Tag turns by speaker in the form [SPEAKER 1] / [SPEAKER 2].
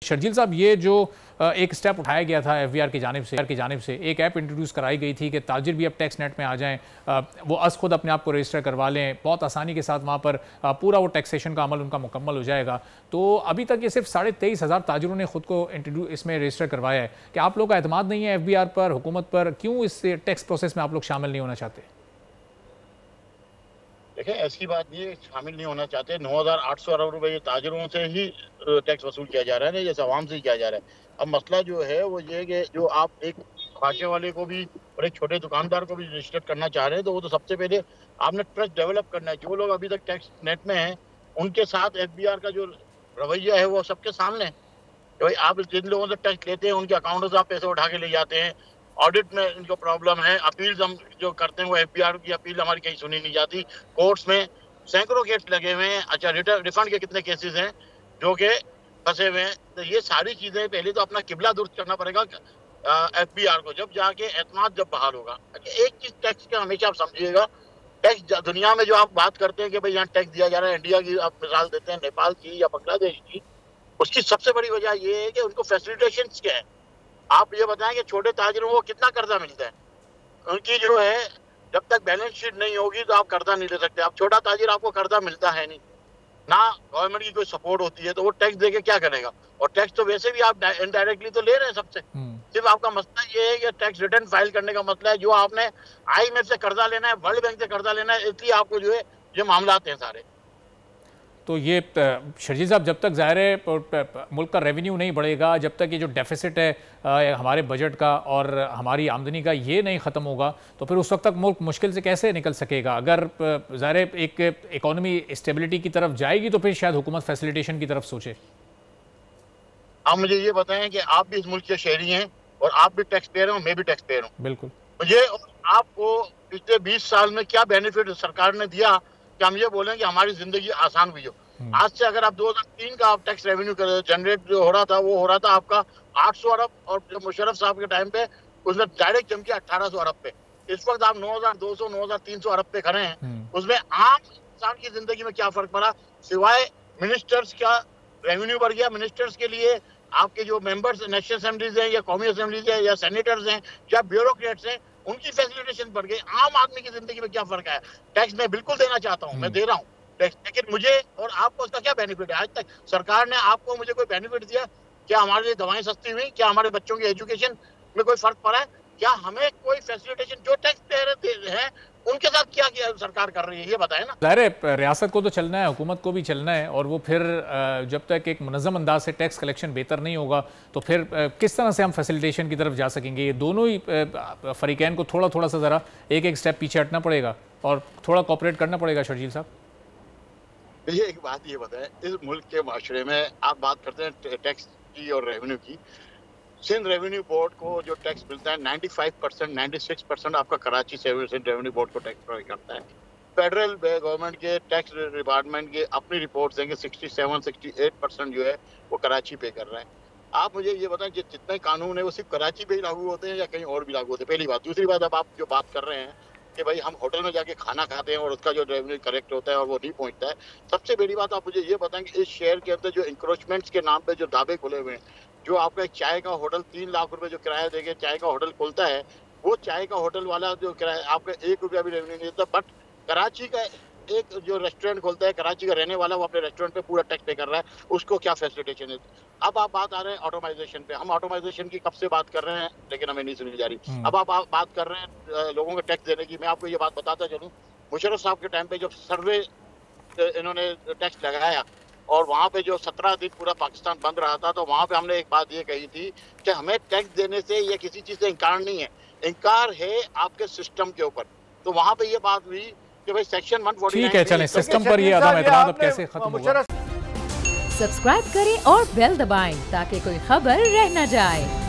[SPEAKER 1] शर्जील साहब, ये जो एक स्टेप उठाया गया था एफबीआर की जानिब से एक ऐप इंट्रोड्यूस कराई गई थी कि ताजिर भी अब टैक्स नेट में आ जाएं, वो खुद अपने आप को रजिस्टर करवा लें, बहुत आसानी के साथ वहाँ पर पूरा वो टैक्सेशन का अमल उनका मुकम्मल हो जाएगा। तो अभी तक ये सिर्फ 23,500 ताजिरों ने खुद को इसमें रजिस्टर करवाया है कि आप लोग का एतमाद नहीं है एफबीआर पर, हुकूमत पर? क्यों इस टैक्स प्रोसेस में आप लोग शामिल नहीं होना चाहते?
[SPEAKER 2] देखिए, ऐसी बात नहीं है, शामिल नहीं होना चाहते। 9,800 अरब रुपए ये ताजिरों से ही टैक्स वसूल किया जा रहा है ना, जैसे आवाम से ही किया जा रहा है। अब मसला जो है वो ये है कि जो आप एक खाचे वाले को भी और एक छोटे दुकानदार को भी रजिस्टर करना चाह रहे हैं, तो वो तो सबसे पहले आपने ट्रस्ट डेवलप करना है। जो लोग अभी तक टैक्स नेट में हैं उनके साथ एफबीआर का जो रवैया है वो सबके सामने है। भाई आप जिन लोगों से टैक्स लेते हैं उनके अकाउंटों से आप पैसे उठा के ले जाते हैं। ऑडिट में इनको प्रॉब्लम है। अपील हम जो करते हैं वो एफबीआर की अपील हमारी कहीं सुनी नहीं जाती। कोर्ट्स में सैकड़ों केस लगे हुए हैं। अच्छा, रिफंड के कितने केसेस हैं जो कि फंसे हुए हैं। तो ये सारी चीजें पहले तो अपना किबला दुरुस्त करना पड़ेगा एफबीआर को, जब जाके एतमाद जब बहाल होगा। एक चीज टैक्स का हमेशा आप समझिएगा, टैक्स दुनिया में जो आप बात करते हैं कि भाई यहाँ टैक्स दिया जा रहा है, इंडिया की आप मिसाल देते हैं, नेपाल की या बांग्लादेश की, उसकी सबसे बड़ी वजह ये है कि उनको फैसिलिटेशन क्या है। आप ये बताएं कि छोटे ताजिरों को कितना कर्जा मिलता है? उनकी जो है जब तक बैलेंस शीट नहीं होगी तो आप कर्जा नहीं ले सकते। आप छोटा ताजिर, आपको कर्जा मिलता है नहीं, ना गवर्नमेंट की कोई सपोर्ट होती है, तो वो टैक्स देके क्या करेगा? और टैक्स तो वैसे भी आप इनडायरेक्टली तो ले रहे हैं सबसे। सिर्फ आपका मसला ये है कि टैक्स रिटर्न फाइल करने का मसला है। जो आपने IMF से कर्जा लेना है, वर्ल्ड बैंक से कर्जा लेना है, इसलिए आपको जो है ये मामला हैं सारे।
[SPEAKER 1] तो ये शर्जील साहब, जब तक ज़ाहिर है मुल्क का रेवेन्यू नहीं बढ़ेगा, जब तक ये जो डेफिसिट है हमारे बजट का और हमारी आमदनी का ये नहीं ख़त्म होगा, तो फिर उस वक्त तक मुल्क मुश्किल से कैसे निकल सकेगा? अगर ज़ाहिर है एक इकोनॉमी स्टेबिलिटी की तरफ जाएगी तो फिर शायद हुकूमत फैसिलिटेशन की तरफ सोचे।
[SPEAKER 2] आप मुझे ये बताएं कि आप भी इस मुल्क के शहरी हैं और आप भी टैक्स पेयर हो, मैं भी टैक्स पेयर हूँ।
[SPEAKER 1] बिल्कुल।
[SPEAKER 2] मुझे आपको पिछले 20 साल में क्या बेनिफिट सरकार ने दिया कि हम ये बोलें कि हमारी जिंदगी आसान हुई हो? आज से अगर आप 2003 का आप टैक्स रेवेन्यू जनरेट जो हो रहा था, वो हो रहा था आपका 800 अरब, और जो मुशर्रफ साहब के टाइम पे उसमें डायरेक्ट जम के 1800 अरब पे। इस वक्त आप 9,200 9,300 अरब पे खड़े हैं। उसमें आम इंसान की जिंदगी में क्या फर्क पड़ा? सिवाय मिनिस्टर्स का रेवेन्यू बढ़ गया। मिनिस्टर्स के लिए आपके जो मेंबर्स नेशनल असेंबलीज हैं या कौमी असेंबलीज है या सेनेटर्स हैं या ब्यूरोक्रेट्स हैं, उनकी फैसिलिटेशन बढ़ गई। आम आदमी की जिंदगी में क्या फर्क है? टैक्स मैं बिल्कुल देना चाहता हूँ, मैं दे रहा हूँ टैक्स, लेकिन मुझे और आपको उसका क्या बेनिफिट है? आज तक सरकार ने आपको मुझे कोई बेनिफिट दिया? क्या हमारे लिए दवाएं सस्ती हुई? क्या हमारे बच्चों की एजुकेशन में कोई फर्क पड़ा है? क्या हमें कोई फैसिलिटेशन जो टैक्स पेयर है उनके साथ क्या किया सरकार कर रही है, ये बताएं ना।
[SPEAKER 1] ज़ाहिर है रियासत को तो चलना है, हुकूमत को भी चलना है, और वो फिर जब तक एक मुनज़्ज़म अंदाज से टैक्स कलेक्शन बेहतर नहीं होगा तो फिर किस तरह से हम फैसिलिटेशन की तरफ जा सकेंगे? ये दोनों ही फरीकैन को थोड़ा थोड़ा सा ज़रा एक स्टेप पीछे हटना पड़ेगा और थोड़ा कॉपरेट करना पड़ेगा। शर्जील साहब,
[SPEAKER 2] ये एक बात ये बताएं, इस मुल्क के माशरे में आप बात करते हैं टैक्स की और रेवेन्यू की। सिंध रेवेन्यू बोर्ड को जो टैक्स मिलता है 95% 96% आपका कराची से सिंध रेवेन्यू बोर्ड को टैक्स प्रोवाइड करता है। फेडरल गवर्नमेंट के टैक्स डिपार्टमेंट के अपनी रिपोर्ट्स हैं कि 67-68% जो है वो कराची पे कर रहा है। आप मुझे ये बताएं कि जितने कानून है वो सिर्फ कराची पे ही लागू होते हैं या कहीं और भी लागू होते हैं? पहली बात। दूसरी बात, अब आप जो बात कर रहे हैं कि भाई हम होटल में जाके खाना खाते हैं और उसका जो रेवेन्यू करेक्ट होता है और वो नहीं पहुंचता है। सबसे बड़ी बात, आप मुझे ये बताएं कि इस शहर के अंदर जो इंक्रोचमेंट्स के नाम पे जो ढाबे खुले हुए हैं, जो आपका एक चाय का होटल 3 लाख रुपए जो किराया देके चाय का होटल खुलता है, वो चाय का होटल वाला जो किराया आपका 1 रुपया भी रेवेन्यू नहीं देता। बट कराची का एक जो रेस्टोरेंट खोलता है, कराची का रहने वाला, वो अपने रेस्टोरेंट पे पूरा टैक्स पे कर रहा है, उसको क्या फैसिलिटेशन है? अब आप बात आ रहे हैं ऑटोमाइजेशन पे। हम ऑटोमाइजेशन की कब से बात कर रहे हैं, लेकिन हमें नहीं सुनी जा रही। अब आप बात कर रहे हैं लोगों को टैक्स देने की। मैं आपको ये बात बताता चलूँ, मुशर्रफ साहब के टाइम पे जब सर्वे इन्होंने टैक्स लगाया और वहाँ पे जो 17 दिन पूरा पाकिस्तान बंद रहा था, तो वहाँ पे हमने एक बात ये कही थी कि हमें टैक्स देने से या किसी चीज़ से इनकार नहीं है, इनकार है आपके सिस्टम के ऊपर। तो वहाँ पे ये बात हुई कि भाई सेक्शन 149।
[SPEAKER 1] ठीक है, चलें, सिस्टम पर ये अदम एतमाद अब कैसे खत्म होगा?
[SPEAKER 3] सब्सक्राइब करें और बेल दबाएं ताकि कोई खबर रह न जाए।